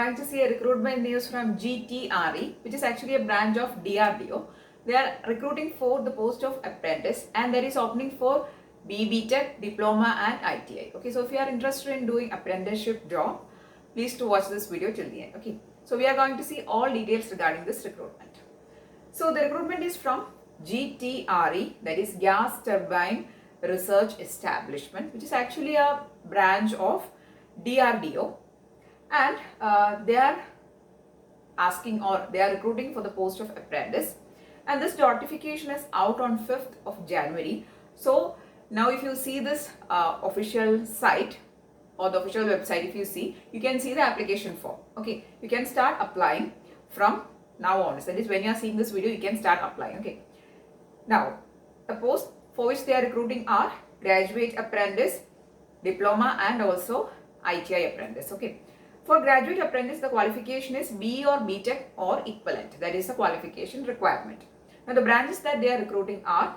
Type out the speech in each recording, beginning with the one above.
going to see a recruitment news from GTRE, which is actually a branch of DRDO. They are recruiting for the post of apprentice, and there is opening for BTech, diploma and ITI. Okay, so if you are interested in doing apprenticeship job, please to watch this video till the end. Okay, so we are going to see all details regarding this recruitment. So the recruitment is from GTRE, that is Gas Turbine Research Establishment, which is actually a branch of DRDO, and they are asking, or they are recruiting for the post of apprentice, and this notification is out on 5th of January. So now if you see this official site or the official website, if you see, you can see the application form. Okay, you can start applying from now on. So that is when you are seeing this video, you can start applying. Okay, now the post for which they are recruiting are graduate apprentice, diploma and also ITI apprentice. Okay, for graduate apprentice, the qualification is BE or BTech or equivalent. That is the qualification requirement. Now the branches that they are recruiting are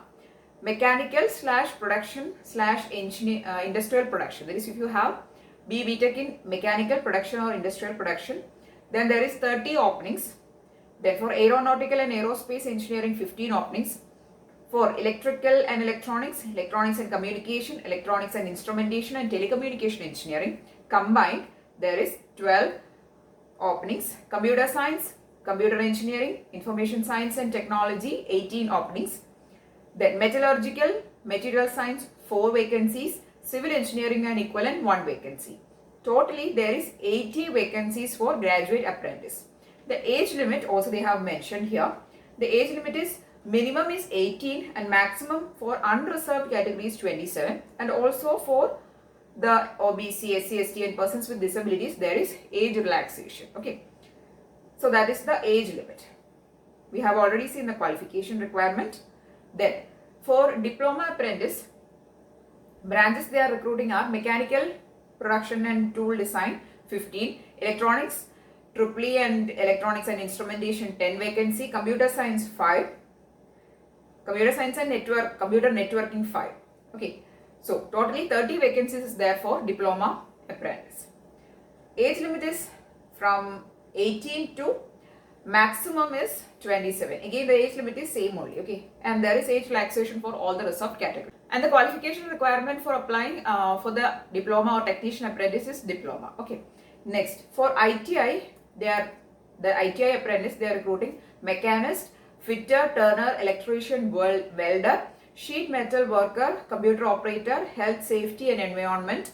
mechanical / production / industrial production. That is, if you have BE BTech in mechanical production or industrial production, then there is 30 openings. Then for aeronautical and aerospace engineering, 15 openings. For electrical and electronics, electronics and communication, electronics and instrumentation and telecommunication engineering combined, there is 12 openings. Computer science, computer engineering, information science and technology, 18 openings. Then metallurgical, material science, 4 vacancies. Civil engineering and equivalent, 1 vacancy. Totally there is 80 vacancies for graduate apprentice. The age limit also they have mentioned here. The age limit is minimum is 18 and maximum for unreserved category is 27, and also for the OBC, SC, ST and persons with disabilities there is age relaxation. Okay, so that is the age limit. We have already seen the qualification requirement. Then for diploma apprentice, branches they are recruiting are mechanical production and tool design, 15, electronics, EEE and electronics and instrumentation, 10 vacancy, computer science 5, computer science and computer networking 5. Okay, so totally 30 vacancies is there for diploma apprentice. Age limit is from 18 to maximum is 27. Again the age limit is same only. Okay, and there is age relaxation for all the reserved categories. And the qualification requirement for applying for the diploma or technician apprentice is diploma. Okay, next for ITI, the ITI apprentice they are recruiting mechanist, fitter, turner, electrician, welder, sheet metal worker, computer operator, health, safety and environment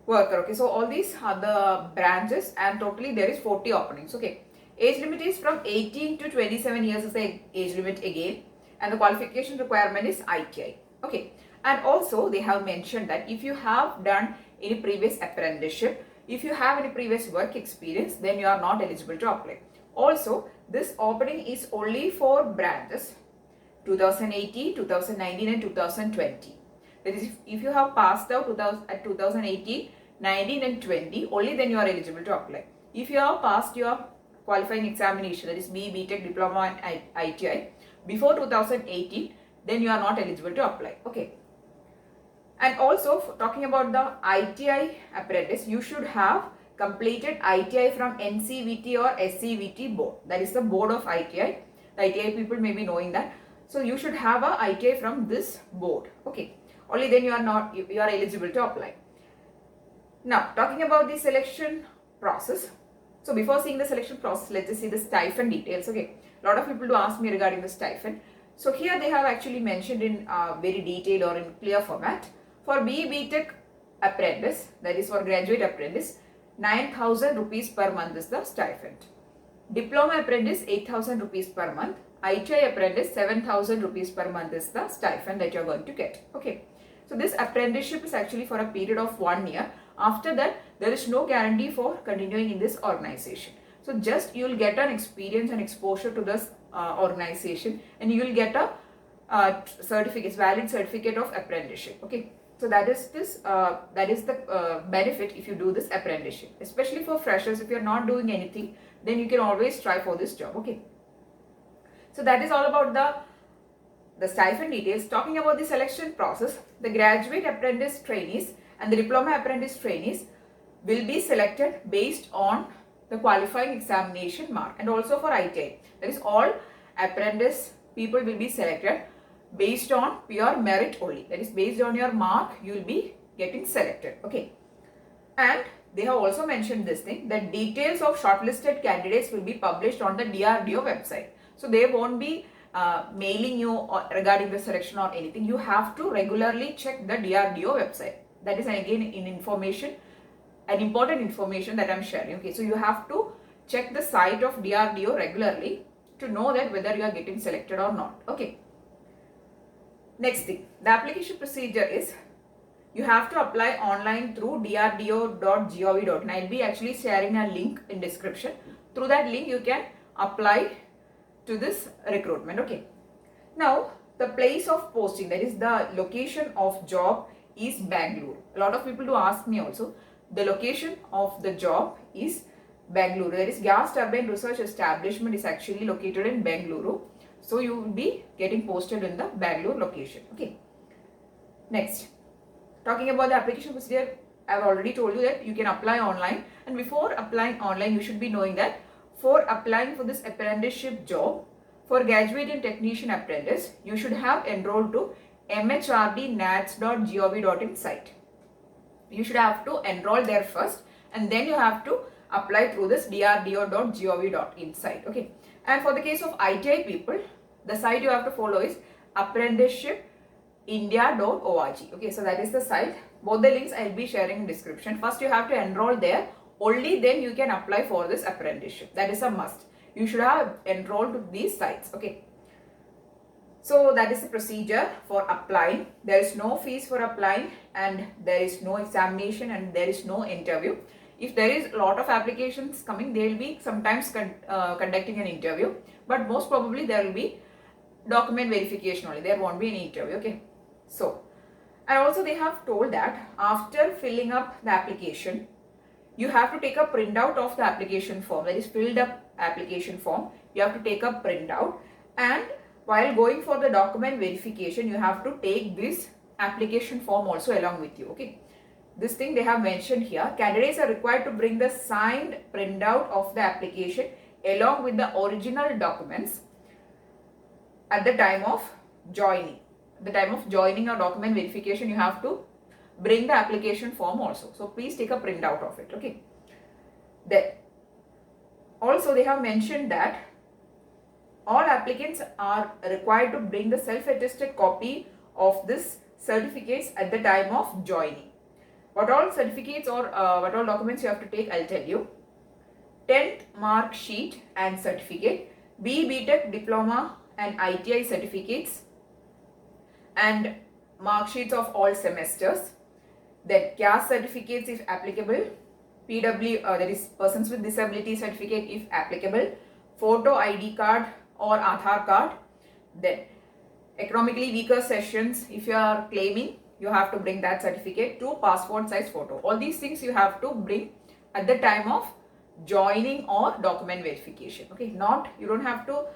worker. Okay, so all these are the branches, and totally there is 40 openings. Okay, age limit is from 18 to 27 years is the age limit again, and the qualification requirement is ITI. Okay, and also they have mentioned that if you have done any previous apprenticeship, if you have any previous work experience, then you are not eligible to apply. Also, this opening is only for branches 2018, 2019 and 2020. That is, if you have passed out at 2018, 19 and 20, only then you are eligible to apply. If you have passed your qualifying examination, that is BE, BTech, diploma and ITI before 2018, then you are not eligible to apply. Okay. And also talking about the ITI apprentice, you should have completed ITI from NCVT or SCVT board. That is the board of ITI. The ITI people may be knowing that. So you should have a ITI from this board. Okay. Only then you are eligible to apply. Now talking about the selection process. So before seeing the selection process, let's just see the stipend details. Okay. A lot of people do ask me regarding the stipend. So here they have actually mentioned in very detailed or in clear format. For BE BTech apprentice, that is for graduate apprentice, 9,000 rupees per month is the stipend. Diploma apprentice, 8,000 rupees per month. ITI apprentice, 7,000 rupees per month is the stipend that you are going to get. Okay. So this apprenticeship is actually for a period of 1 year. After that, there is no guarantee for continuing in this organization. So just you will get an experience and exposure to this organization, and you will get a certificate, valid certificate of apprenticeship. Okay. So that is the benefit if you do this apprenticeship, especially for freshers. If you are not doing anything, then you can always try for this job. Okay. So that is all about the stipend details. Talking about the selection process, the graduate apprentice trainees and the diploma apprentice trainees will be selected based on the qualifying examination mark. And also for ITI, that is all apprentice people will be selected based on pure merit only. That is based on your mark, you will be getting selected. Okay. And they have also mentioned this thing, that details of shortlisted candidates will be published on the DRDO website. So they won't be mailing you regarding the selection or anything. You have to regularly check the DRDO website. That is again in information, an important information that I'm sharing. Okay, so you have to check the site of DRDO regularly to know that whether you are getting selected or not. Okay. Next thing, the application procedure is, you have to apply online through drdo.gov.in. I'll be actually sharing a link in description. Through that link, you can apply to this recruitment. Okay. Now, the place of posting, that is the location of job, is Bangalore. A lot of people do ask me also. The location of the job is Bangalore. There is Gas Turbine Research Establishment is actually located in Bangalore. So you will be getting posted in the Bangalore location. Okay. Next, talking about the application procedure, I have already told you that you can apply online. And before applying online, you should be knowing that for applying for this apprenticeship job, for graduate and technician apprentice, you should have enrolled to mhrdnats.gov.in site. You should have to enroll there first, and then you have to apply through this drdo.gov.in site. Okay. And for the case of ITI people, the site you have to follow is apprenticeshipindia.org. Okay, so that is the site. Both the links I will be sharing in description. First you have to enroll there. Only then you can apply for this apprenticeship. That is a must. You should have enrolled to these sites. Okay. So that is the procedure for applying. There is no fees for applying, and there is no examination, and there is no interview. If there is a lot of applications coming, they will be sometimes conducting an interview, but most probably there will be document verification only. There won't be any interview. Okay. So, and also they have told that after filling up the application, you have to take a printout of the application form. That is filled up application form. You have to take a printout, and while going for the document verification, you have to take this application form also along with you. Okay. This thing they have mentioned here. Candidates are required to bring the signed printout of the application along with the original documents at the time of joining. At the time of joining or document verification, you have to bring the application form also. So please take a printout of it. Okay. Then also they have mentioned that all applicants are required to bring the self-attested copy of this certificates at the time of joining. What all certificates or what all documents you have to take, I'll tell you. 10th mark sheet and certificate, BTech diploma and ITI certificates, and mark sheets of all semesters. Then caste certificates if applicable, PW that is persons with disability certificate if applicable, photo ID card or Aadhaar card. Then economically weaker sessions, if you are claiming, you have to bring that certificate, 2 passport size photo. All these things you have to bring at the time of joining or document verification. Okay, not, you don't have to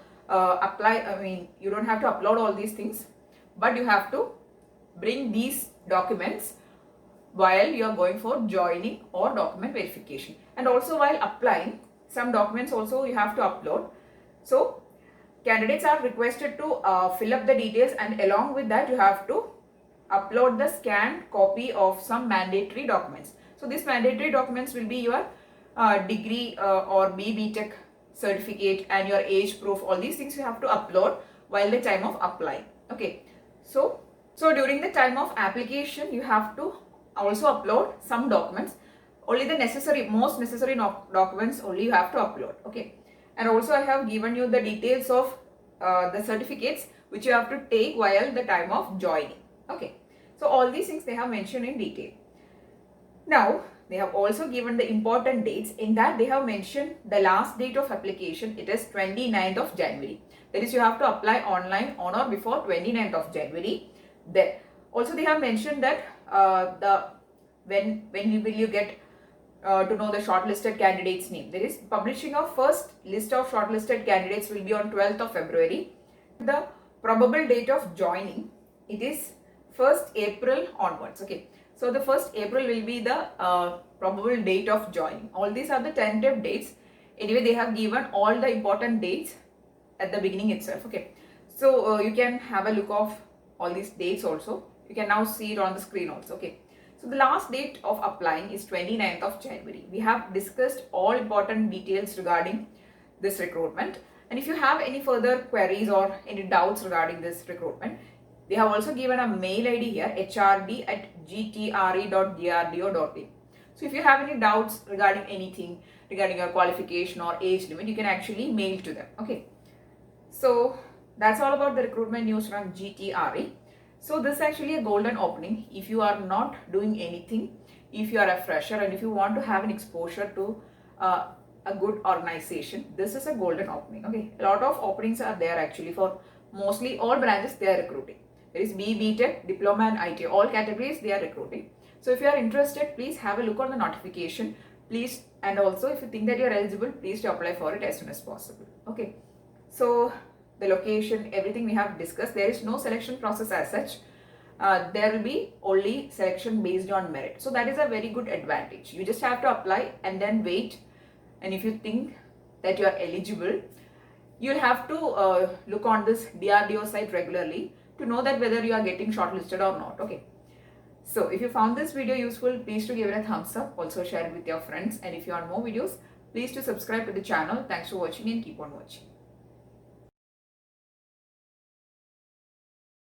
you don't have to upload all these things, but you have to bring these documents while you are going for joining or document verification. And also while applying, some documents also you have to upload. So candidates are requested to fill up the details, and along with that you have to upload the scanned copy of some mandatory documents. So these mandatory documents will be your degree or BTech certificate and your age proof. All these things you have to upload while the time of applying. Okay. So during the time of application, you have to also upload some documents. Only the most necessary documents only you have to upload. Okay. And also I have given you the details of the certificates which you have to take while the time of joining. Okay. So all these things they have mentioned in detail. Now they have also given the important dates. In that they have mentioned the last date of application. It is 29th of January. That is, you have to apply online on or before 29th of January. Then also they have mentioned that when will you get to know the shortlisted candidates' name. There is publishing of first list of shortlisted candidates will be on 12th of February. The probable date of joining, it is 1st April onwards. Okay. So the 1st April will be the probable date of joining. All these are the tentative dates. Anyway, they have given all the important dates at the beginning itself. Okay, so you can have a look of all these dates also. You can now see it on the screen also. Okay, so the last date of applying is 29th of January. We have discussed all important details regarding this recruitment, and if you have any further queries or any doubts regarding this recruitment, they have also given a mail ID here, hrd@gtre.drdo.in. So if you have any doubts regarding anything, regarding your qualification or age limit, you can actually mail to them. Okay, so that's all about the recruitment news from GTRE. So this is actually a golden opening. If you are not doing anything, if you are a fresher and if you want to have an exposure to a good organization, this is a golden opening. Okay, a lot of openings are there actually for mostly all branches they are recruiting. There is B Tech, Diploma and IT, all categories they are recruiting. So if you are interested, please have a look on the notification. Please, and also if you think that you are eligible, please to apply for it as soon as possible. Okay, so the location, everything we have discussed. There is no selection process as such. There will be only selection based on merit. So that is a very good advantage. You just have to apply and then wait. And if you think that you are eligible, you'll have to look on this DRDO site regularly to know that whether you are getting shortlisted or not. Okay. So if you found this video useful, please to give it a thumbs up. Also share it with your friends. And if you want more videos, please to subscribe to the channel. Thanks for watching and keep on watching.